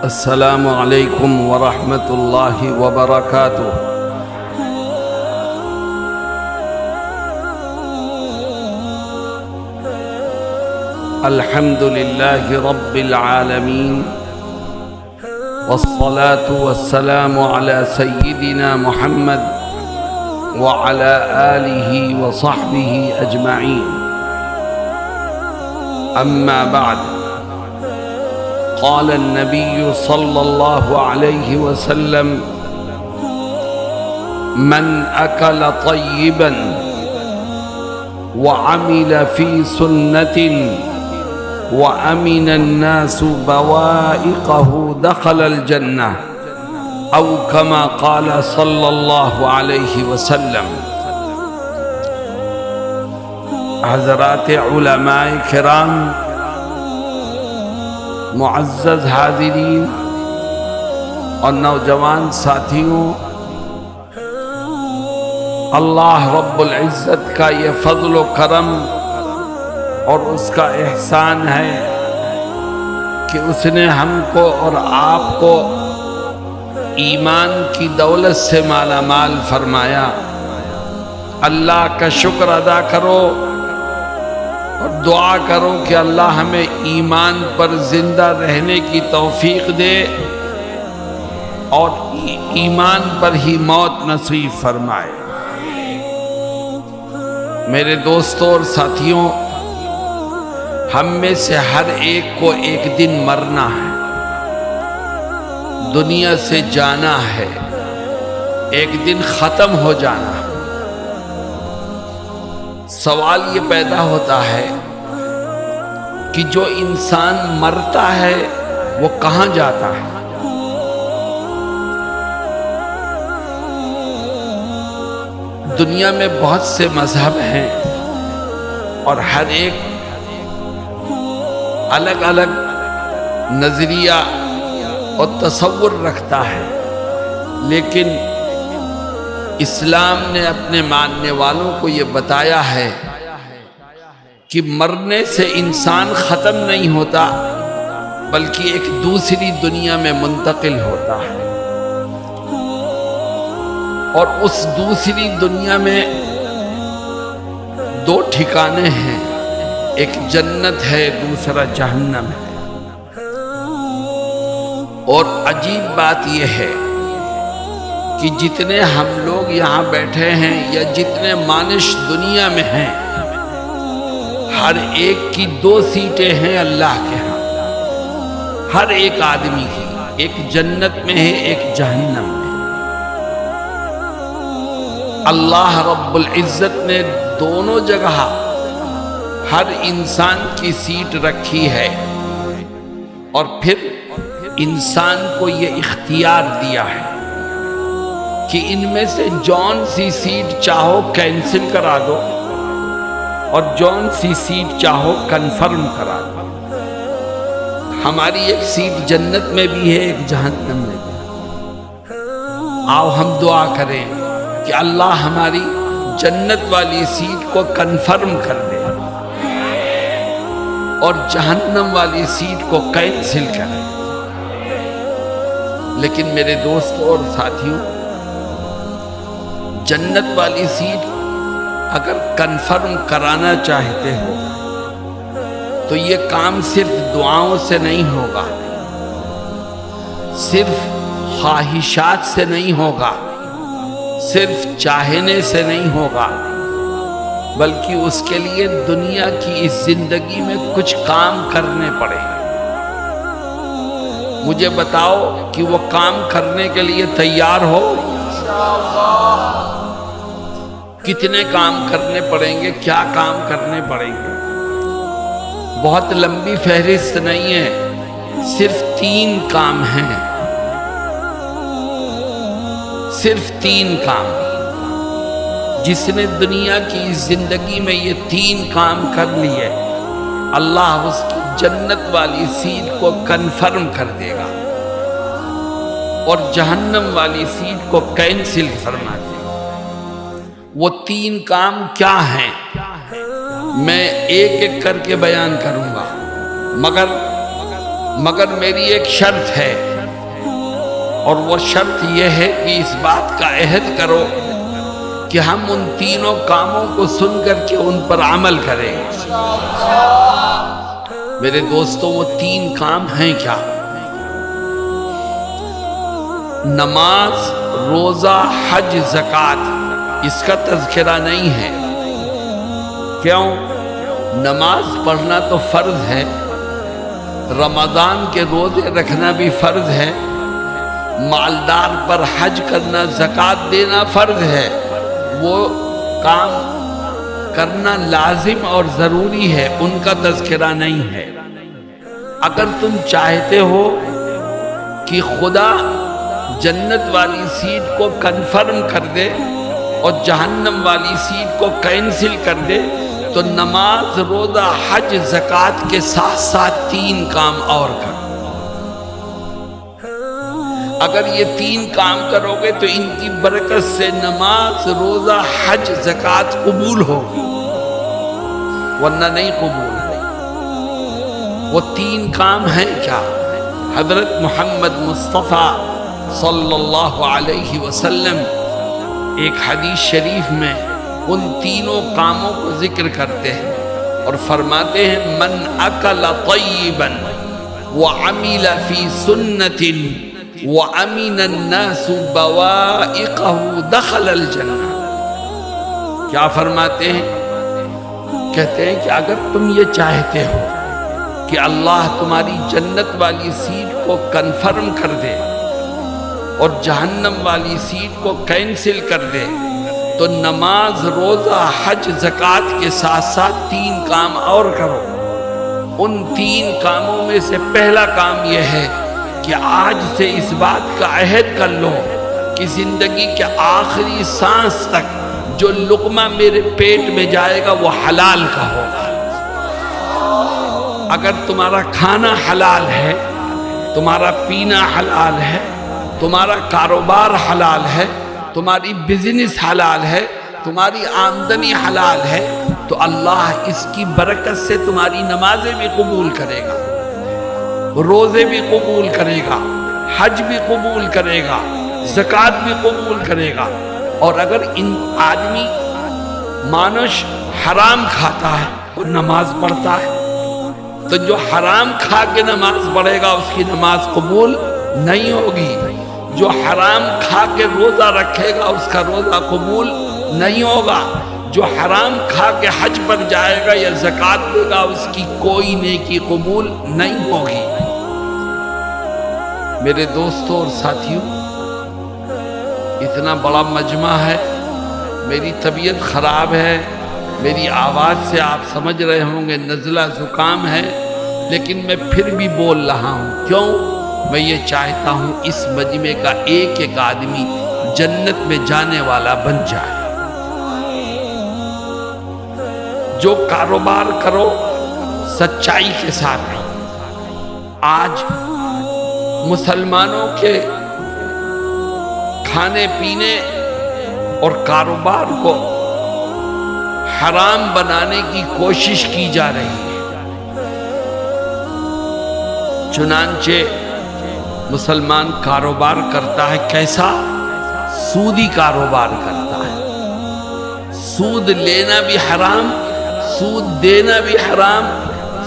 السلام علیکم ورحمۃ اللہ وبرکاتہ۔ الحمد للہ رب العالمین، والصلاة والسلام على سیدنا محمد وعلى آلہ وصحبہ اجمعین۔ اما بعد، قال النبي صلى الله عليه وسلم: من أكل طيبا وعمل في سنة وأمن الناس بوائقه دخل الجنة، أو كما قال صلى الله عليه وسلم۔ حضرات علماء کرام، معزز حاضرین اور نوجوان ساتھیوں، اللہ رب العزت کا یہ فضل و کرم اور اس کا احسان ہے کہ اس نے ہم کو اور آپ کو ایمان کی دولت سے مالا مال فرمایا۔ اللہ کا شکر ادا کرو اور دعا کرو کہ اللہ ہمیں ایمان پر زندہ رہنے کی توفیق دے اور ایمان پر ہی موت نصیب فرمائے۔ میرے دوستوں اور ساتھیوں، ہم میں سے ہر ایک کو ایک دن مرنا ہے، دنیا سے جانا ہے، ایک دن ختم ہو جانا ہے۔ سوال یہ پیدا ہوتا ہے کہ جو انسان مرتا ہے وہ کہاں جاتا ہے؟ دنیا میں بہت سے مذہب ہیں اور ہر ایک الگ الگ نظریہ اور تصور رکھتا ہے، لیکن اسلام نے اپنے ماننے والوں کو یہ بتایا ہے کہ مرنے سے انسان ختم نہیں ہوتا بلکہ ایک دوسری دنیا میں منتقل ہوتا ہے، اور اس دوسری دنیا میں دو ٹھکانے ہیں، ایک جنت ہے، دوسرا جہنم ہے۔ اور عجیب بات یہ ہے کہ جتنے ہم لوگ یہاں بیٹھے ہیں یا جتنے مانش دنیا میں ہیں، ہر ایک کی دو سیٹیں ہیں اللہ کے ہاں، ہر ایک آدمی کی، ایک جنت میں ہے، ایک جہنم میں۔ اللہ رب العزت نے دونوں جگہ ہر انسان کی سیٹ رکھی ہے، اور پھر انسان کو یہ اختیار دیا ہے کہ ان میں سے جون سی سیٹ چاہو کینسل کرا دو اور جون سی سیٹ چاہو کنفرم کرا دو۔ ہماری ایک سیٹ جنت میں بھی ہے، ایک جہنم میں بھی ہے۔ آؤ ہم دعا کریں کہ اللہ ہماری جنت والی سیٹ کو کنفرم کر دے اور جہنم والی سیٹ کو کینسل کرے۔ لیکن میرے دوستوں اور ساتھیوں، جنت والی سیٹ اگر کنفرم کرانا چاہتے ہو تو یہ کام صرف دعاؤں سے نہیں ہوگا، صرف خواہشات سے نہیں ہوگا، صرف چاہنے سے نہیں ہوگا، بلکہ اس کے لیے دنیا کی اس زندگی میں کچھ کام کرنے پڑیں گے۔ مجھے بتاؤ کہ وہ کام کرنے کے لیے تیار ہو؟ کتنے کام کرنے پڑیں گے؟ کیا کام کرنے پڑیں گے؟ بہت لمبی فہرست نہیں ہے، صرف 3 کام ہیں، صرف 3 کام۔ جس نے دنیا کی زندگی میں یہ 3 کام کر لیے، اللہ اس کی جنت والی سیٹ کو کنفرم کر دے گا اور جہنم والی سیٹ کو کینسل فرما دے گا۔ وہ 3 کام کیا ہیں؟ میں ایک ایک کر کے بیان کروں گا، مگر میری ایک شرط ہے، اور وہ شرط یہ ہے کہ اس بات کا عہد کرو کہ ہم ان تینوں کاموں کو سن کر کے ان پر عمل کریں۔ میرے دوستوں، وہ تین کام ہیں کیا؟ نماز، روزہ، حج، زکوٰۃ، اس کا تذکرہ نہیں ہے۔ کیوں؟ نماز پڑھنا تو فرض ہے، رمضان کے روزے رکھنا بھی فرض ہے، مالدار پر حج کرنا، زکوٰۃ دینا فرض ہے، وہ کام کرنا لازم اور ضروری ہے، ان کا تذکرہ نہیں ہے۔ اگر تم چاہتے ہو کہ خدا جنت والی سیٹ کو کنفرم کر دے اور جہنم والی سیٹ کو کینسل کر دے تو نماز، روزہ، حج، زکوٰۃ کے ساتھ ساتھ تین کام اور کرو۔ اگر یہ تین کام کرو گے تو ان کی برکت سے نماز، روزہ، حج، زکوٰۃ قبول ہوگی، ورنہ نہیں قبول ہوگی۔ وہ تین کام ہیں کیا؟ حضرت محمد مصطفیٰ صلی اللہ علیہ وسلم ایک حدیث شریف میں ان تینوں کاموں کو ذکر کرتے ہیں اور فرماتے ہیں: من اکل طیبا وعمل فی سنت وَأَمِنَ النَّاسُ بَوَائِقَهُ دَخَلَ الْجَنَّةِ۔ کیا فرماتے ہیں؟ کہتے ہیں کہ اگر تم یہ چاہتے ہو کہ اللہ تمہاری جنت والی سیٹ کو کنفرم کر دے اور جہنم والی سیٹ کو کینسل کر دے تو نماز، روزہ، حج، زکوٰۃ کے ساتھ ساتھ تین کام اور کرو۔ ان تین کاموں میں سے پہلا کام یہ ہے کہ آج سے اس بات کا عہد کر لو کہ زندگی کے آخری سانس تک جو لقمہ میرے پیٹ میں جائے گا وہ حلال کا ہوگا۔ اگر تمہارا کھانا حلال ہے، تمہارا پینا حلال ہے، تمہارا کاروبار حلال ہے، تمہاری بزنس حلال ہے، تمہاری آمدنی حلال ہے، تو اللہ اس کی برکت سے تمہاری نمازیں بھی قبول کرے گا، روزے بھی قبول کرے گا، حج بھی قبول کرے گا، زکوٰۃ بھی قبول کرے گا۔ اور اگر ان آدمی مانش حرام کھاتا ہے اور نماز پڑھتا ہے تو جو حرام کھا کے نماز پڑھے گا اس کی نماز قبول نہیں ہوگی، جو حرام کھا کے روزہ رکھے گا اس کا روزہ قبول نہیں ہوگا، جو حرام کھا کے حج پر جائے گا یا زکوٰۃ دے گا اس کی کوئی نیکی قبول نہیں ہوگی۔ میرے دوستوں اور ساتھیوں، اتنا بڑا مجمع ہے، میری طبیعت خراب ہے، میری آواز سے آپ سمجھ رہے ہوں گے نزلہ زکام ہے، لیکن میں پھر بھی بول رہا ہوں۔ کیوں؟ میں یہ چاہتا ہوں اس مجمع کا ایک ایک آدمی جنت میں جانے والا بن جائے۔ جو کاروبار کرو سچائی کے ساتھ کرو۔ آج مسلمانوں کے کھانے پینے اور کاروبار کو حرام بنانے کی کوشش کی جا رہی ہے۔ چنانچہ مسلمان کاروبار کرتا ہے، کیسا؟ سودی کاروبار کرتا ہے۔ سود لینا بھی حرام، سود دینا بھی حرام،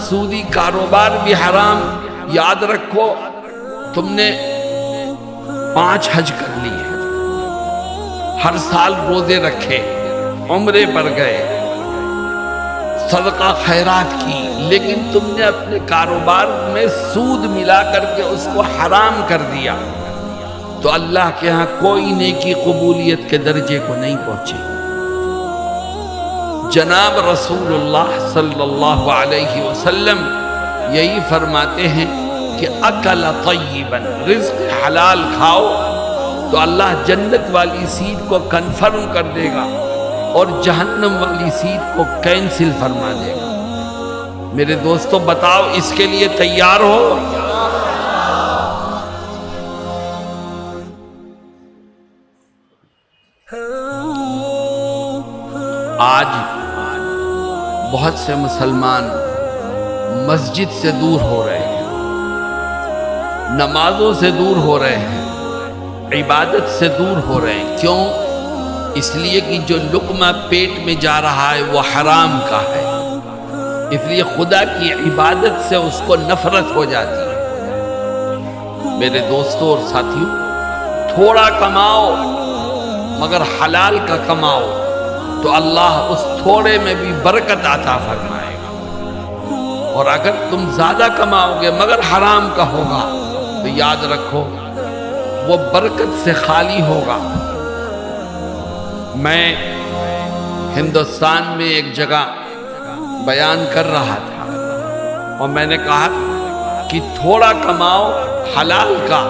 سودی کاروبار بھی حرام۔ یاد رکھو، تم نے 5 حج کر لیے، ہر سال روزے رکھے، عمرے پر گئے، صدقہ خیرات کی، لیکن تم نے اپنے کاروبار میں سود ملا کر کے اس کو حرام کر دیا، تو اللہ کے ہاں کوئی نیکی قبولیت کے درجے کو نہیں پہنچے۔ جناب رسول اللہ صلی اللہ علیہ وسلم یہی فرماتے ہیں کہ اکل طیبا، رزق حلال کھاؤ تو اللہ جنت والی سیٹ کو کنفرم کر دے گا اور جہنم والی سیٹ کو کینسل فرما دے گا۔ میرے دوستو، بتاؤ اس کے لیے تیار ہو؟ آج بہت سے مسلمان مسجد سے دور ہو رہے ہیں، نمازوں سے دور ہو رہے ہیں، عبادت سے دور ہو رہے ہیں۔ کیوں؟ اس لیے کہ جو لقمہ پیٹ میں جا رہا ہے وہ حرام کا ہے، اس لیے خدا کی عبادت سے اس کو نفرت ہو جاتی ہے۔ میرے دوستوں اور ساتھیوں، تھوڑا کماؤ مگر حلال کا کماؤ تو اللہ اس تھوڑے میں بھی برکت عطا فرمائے گا، اور اگر تم زیادہ کماؤ گے مگر حرام کا ہوگا تو یاد رکھو وہ برکت سے خالی ہوگا۔ میں ہندوستان میں ایک جگہ بیان کر رہا تھا اور میں نے کہا کہ تھوڑا کماؤ حلال کا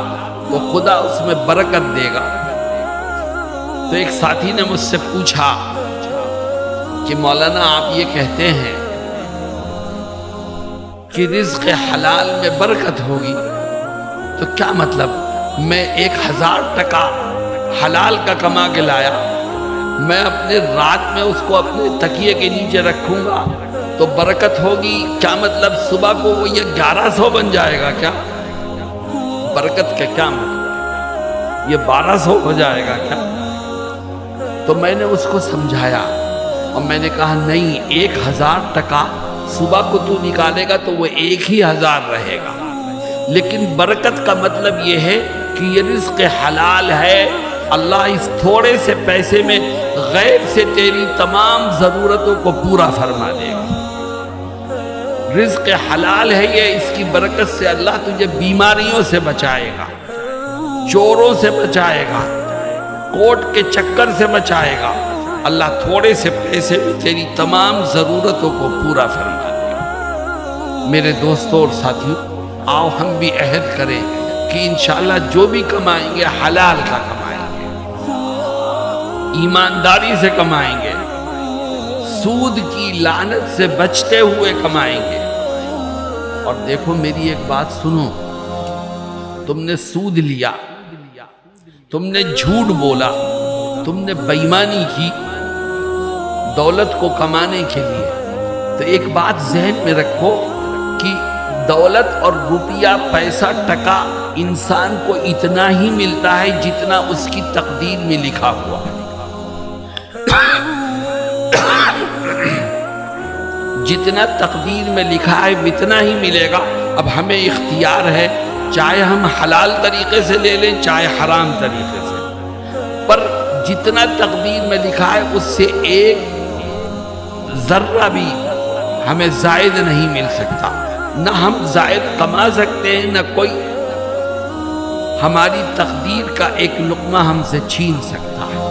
تو خدا اس میں برکت دے گا۔ تو ایک ساتھی نے مجھ سے پوچھا کہ مولانا آپ یہ کہتے ہیں کہ رزق حلال میں برکت ہوگی، تو کیا مطلب؟ میں 1000 ٹکا حلال کا کما کے لایا، میں اپنے رات میں اس کو اپنے تکیے کے نیچے رکھوں گا تو برکت ہوگی؟ کیا مطلب صبح کو وہ یہ 1100 بن جائے گا کیا؟ برکت کا کیا مطلب؟ یہ 1200 ہو جائے گا کیا؟ تو میں نے اس کو سمجھایا اور میں نے کہا نہیں، 1000 ٹکا صبح کو تو نکالے گا تو وہ 1000 رہے گا، لیکن برکت کا مطلب یہ ہے کہ یہ رزق حلال ہے، اللہ اس تھوڑے سے پیسے میں غیب سے تیری تمام ضرورتوں کو پورا فرما دے گا۔ رزق حلال ہے یہ، اس کی برکت سے اللہ تجھے بیماریوں سے بچائے گا، چوروں سے بچائے گا، کوٹ کے چکر سے بچائے گا، اللہ تھوڑے سے پیسے میں تیری تمام ضرورتوں کو پورا فرما دے گا۔ میرے دوستوں اور ساتھیوں، آؤ ہم بھی عہد کریں کہ انشاءاللہ جو بھی کمائیں گے حلال کا کمائیں گے، ایمانداری سے کمائیں گے، سود کی لعنت سے بچتے ہوئے کمائیں گے۔ اور دیکھو میری ایک بات سنو، تم نے سود لیا، تم نے جھوٹ بولا، تم نے بےایمانی کی دولت کو کمانے کے لیے، تو ایک بات ذہن میں رکھو کہ دولت اور روپیہ، پیسہ، ٹکا انسان کو اتنا ہی ملتا ہے جتنا اس کی تقدیر میں لکھا ہوا ہے۔ جتنا تقدیر میں لکھا ہے اتنا ہی ملے گا۔ اب ہمیں اختیار ہے، چاہے ہم حلال طریقے سے لے لیں چاہے حرام طریقے سے، پر جتنا تقدیر میں لکھا ہے اس سے ایک ذرہ بھی ہمیں زائد نہیں مل سکتا، نہ ہم زائد کما سکتے ہیں، نہ کوئی ہماری تقدیر کا ایک لقمہ ہم سے چھین سکتا ہے۔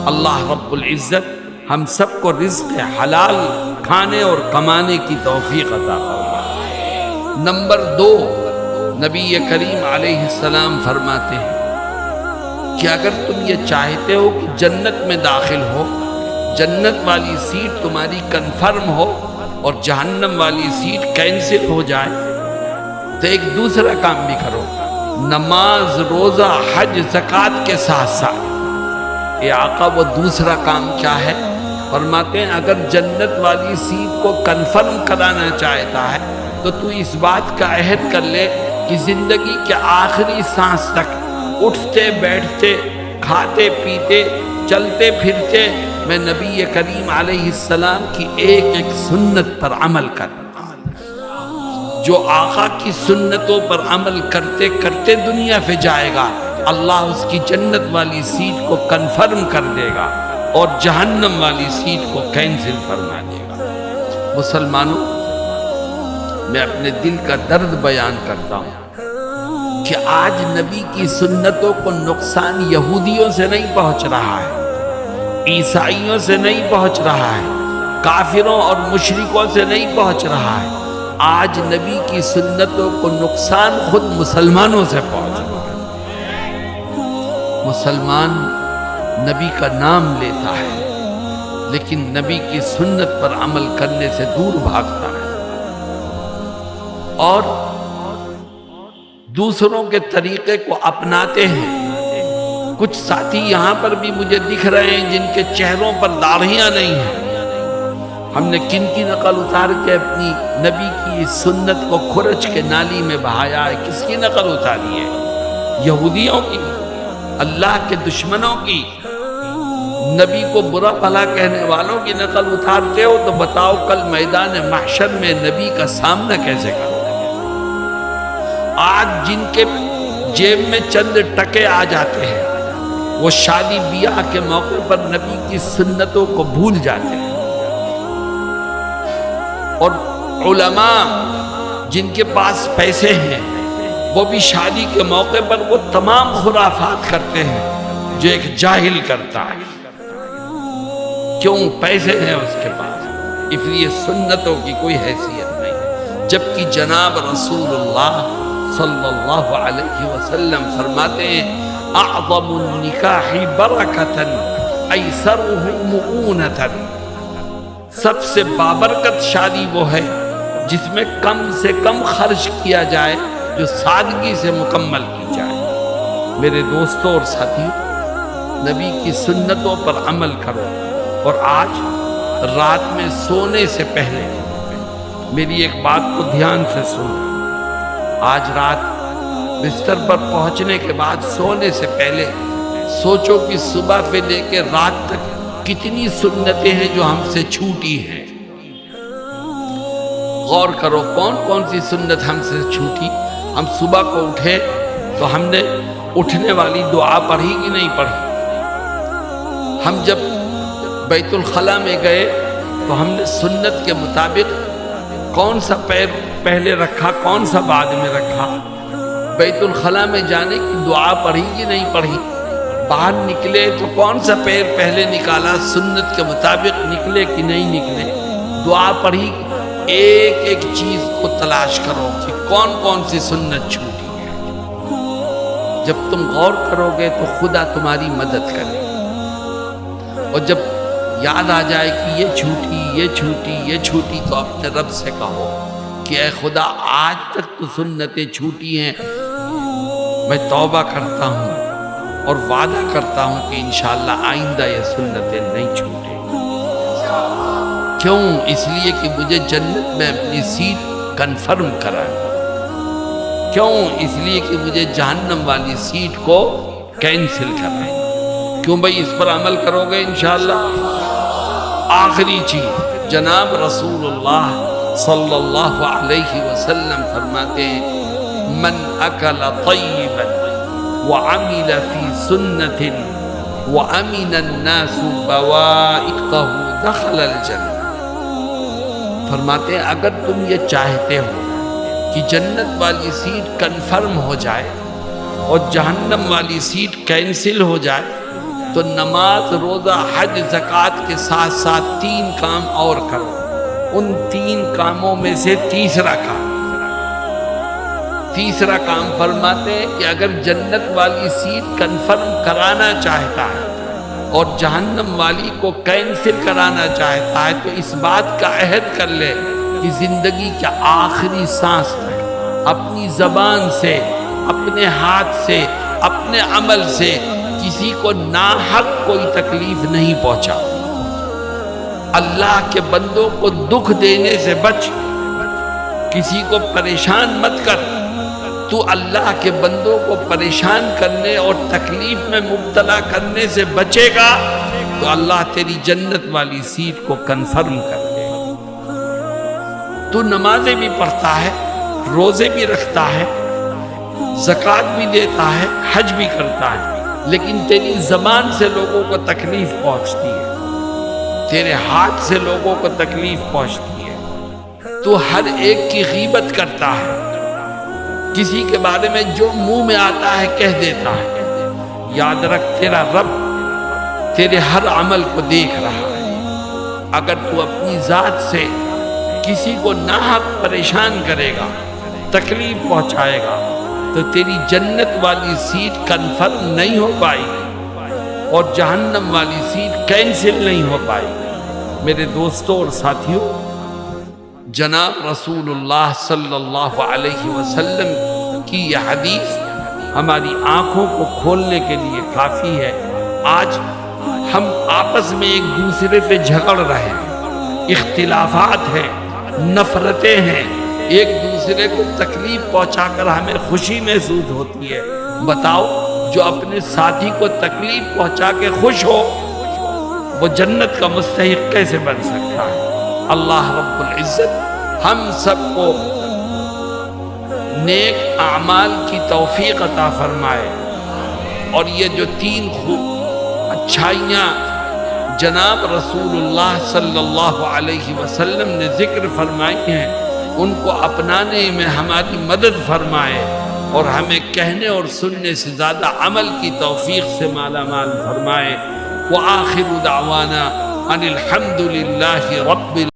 اللہ رب العزت ہم سب کو رزق حلال کھانے اور کمانے کی توفیق عطا فرمائے۔ نمبر 2، نبی کریم علیہ السلام فرماتے ہیں کہ اگر تم یہ چاہتے ہو کہ جنت میں داخل ہو، جنت والی سیٹ تمہاری کنفرم ہو اور جہنم والی سیٹ کینسل ہو جائے، تو ایک دوسرا کام بھی کرو، نماز، روزہ، حج، زکوٰۃ کے ساتھ ساتھ۔ اے آقا وہ دوسرا کام کیا ہے؟ فرماتے ہیں اگر جنت والی سیٹ کو کنفرم کرانا چاہتا ہے تو تو اس بات کا عہد کر لے کہ زندگی کے آخری سانس تک اٹھتے بیٹھتے، کھاتے پیتے، چلتے پھرتے میں نبی کریم علیہ السلام کی ایک ایک سنت پر عمل کرتا ہوں۔ جو آقا کی سنتوں پر عمل کرتے کرتے دنیا پہ جائے گا، اللہ اس کی جنت والی سیٹ کو کنفرم کر دے گا اور جہنم والی سیٹ کو کینسل فرما دے گا۔ مسلمانوں، میں اپنے دل کا درد بیان کرتا ہوں کہ آج نبی کی سنتوں کو نقصان یہودیوں سے نہیں پہنچ رہا ہے، عیسائیوں سے نہیں پہنچ رہا ہے، کافروں اور مشرکوں سے نہیں پہنچ رہا ہے، آج نبی کی سنتوں کو نقصان خود مسلمانوں سے پہنچ رہا ہے۔ مسلمان نبی کا نام لیتا ہے لیکن نبی کی سنت پر عمل کرنے سے دور بھاگتا ہے اور دوسروں کے طریقے کو اپناتے ہیں۔ کچھ ساتھی یہاں پر بھی مجھے دکھ رہے ہیں جن کے چہروں پر داڑھیاں نہیں ہیں، ہم نے کن کی نقل اتار کے اپنی نبی کی سنت کو کھرچ کے نالی میں بہایا ہے؟ کس کی نقل اتاری ہے؟ یہودیوں کی، اللہ کے دشمنوں کی، نبی کو برا بھلا کہنے والوں کی نقل اتارتے ہو تو بتاؤ کل میدان محشر میں نبی کا سامنا کیسے کرو؟ آج جن کے جیب میں چند ٹکے آ جاتے ہیں وہ شادی بیاہ کے موقع پر نبی کی سنتوں کو بھول جاتے ہیں، اور علماء جن کے پاس پیسے ہیں وہ بھی شادی کے موقع پر وہ تمام خرافات کرتے ہیں جو ایک جاہل کرتا ہے۔ کیوں؟ پیسے ہیں اس کے پاس، اس لیے سنتوں کی کوئی حیثیت نہیں، جبکہ جناب رسول اللہ صلی اللہ علیہ وسلم فرماتے ہیں اعظم النکاح برکتا ایسرہ مؤونتا، سب سے بابرکت شادی وہ ہے جس میں کم سے کم خرچ کیا جائے، جو سادگی سے مکمل کی جائے۔ میرے دوستوں اور ساتھیوں، نبی کی سنتوں پر عمل کرو، اور آج رات میں سونے سے پہلے میری ایک بات کو دھیان سے سنو۔ آج رات بستر پر پہنچنے کے بعد سونے سے پہلے سوچو کہ صبح سے لے کے رات تک کتنی سنتیں ہیں جو ہم سے چھوٹی ہیں۔ غور کرو کون کون سی سنت ہم سے چھوٹی۔ ہم صبح کو اٹھے تو ہم نے اٹھنے والی دعا پڑھی کہ نہیں پڑھی؟ ہم جب بیت الخلاء میں گئے تو ہم نے سنت کے مطابق کون سا پیر پہلے رکھا، کون سا بعد میں رکھا؟ بیت الخلاء میں جانے کی دعا پڑھی کہ نہیں پڑھی؟ باہر نکلے تو کون سا پیر پہلے نکالا، سنت کے مطابق نکلے کہ نہیں نکلے؟ دعا پڑھی۔ ایک ایک چیز کو تلاش کرو کہ کون کون سی سنت چھوٹی ہے۔ جب تم غور کرو گے تو خدا تمہاری مدد کرے، اور جب یاد آ جائے کہ یہ چھوٹی یہ چھوٹی یہ چھوٹی تو اپنے رب سے کہو کہ اے خدا آج تک تو سنتیں چھوٹی ہیں، میں توبہ کرتا ہوں اور وعدہ کرتا ہوں کہ انشاءاللہ آئندہ یہ سنتیں نہیں چھوٹیں۔ کیوں؟ اس لیے کہ مجھے جنت میں اپنی سیٹ کنفرم کرائے۔ کیوں؟ اس لیے کہ مجھے جہنم والی سیٹ کو کینسل کرائے۔ کیوں بھائی؟ اس پر عمل کرو گے انشاءاللہ۔ آخری چیز، جناب رسول اللہ صلی اللہ علیہ وسلم فرماتے ہیں من اکل طیبا وعمل فی سنت وامن الناس بوائقہ دخل الجنہ۔ فرماتے ہیں اگر تم یہ چاہتے ہو کہ جنت والی سیٹ کنفرم ہو جائے اور جہنم والی سیٹ کینسل ہو جائے تو نماز، روزہ، حج، زکوٰۃ کے ساتھ ساتھ 3 کام اور کرو۔ ان 3 کاموں میں سے تیسرا کام فرماتے ہیں کہ اگر جنت والی سیٹ کنفرم کرانا چاہتا ہے اور جہنم والی کو کینسل کرانا چاہتا ہے تو اس بات کا عہد کر لے کہ زندگی کا آخری سانس تک اپنی زبان سے، اپنے ہاتھ سے، اپنے عمل سے کسی کو ناحق کوئی تکلیف نہیں پہنچا۔ اللہ کے بندوں کو دکھ دینے سے بچ، کسی کو پریشان مت کر۔ تو اللہ کے بندوں کو پریشان کرنے اور تکلیف میں مبتلا کرنے سے بچے گا تو اللہ تیری جنت والی سیٹ کو کنفرم کر دے گا۔ تو نمازیں بھی پڑھتا ہے، روزے بھی رکھتا ہے، زکوٰۃ بھی دیتا ہے، حج بھی کرتا ہے، لیکن تیری زبان سے لوگوں کو تکلیف پہنچتی ہے، تیرے ہاتھ سے لوگوں کو تکلیف پہنچتی ہے، تو ہر ایک کی غیبت کرتا ہے، کسی کے بارے میں جو منہ میں آتا ہے کہہ دیتا ہے۔ یاد رکھ تیرا رب تیرے ہر عمل کو دیکھ رہا ہے۔ اگر تو اپنی ذات سے کسی کو ناحق پریشان کرے گا، تکلیف پہنچائے گا تو تیری جنت والی سیٹ کنفرم نہیں ہو پائے گی اور جہنم والی سیٹ کینسل نہیں ہو پائے گی۔ میرے دوستوں اور ساتھیوں، جناب رسول اللہ صلی اللہ علیہ وسلم کی یہ حدیث ہماری آنکھوں کو کھولنے کے لیے کافی ہے۔ آج ہم آپس میں ایک دوسرے پہ جھگڑ رہے ہیں، اختلافات ہیں، نفرتیں ہیں، ایک دوسرے کو تکلیف پہنچا کر ہمیں خوشی محسوس ہوتی ہے۔ بتاؤ جو اپنے ساتھی کو تکلیف پہنچا کے خوش ہو وہ جنت کا مستحق کیسے بن سکتا ہے؟ اللہ رب العزت ہم سب کو نیک اعمال کی توفیق عطا فرمائے، اور یہ جو 3 اچھائیاں جناب رسول اللہ صلی اللہ علیہ وسلم نے ذکر فرمائی ہیں ان کو اپنانے میں ہماری مدد فرمائے، اور ہمیں کہنے اور سننے سے زیادہ عمل کی توفیق سے مالا مال فرمائے۔ وآخر دعوانا ان الحمد للہ رب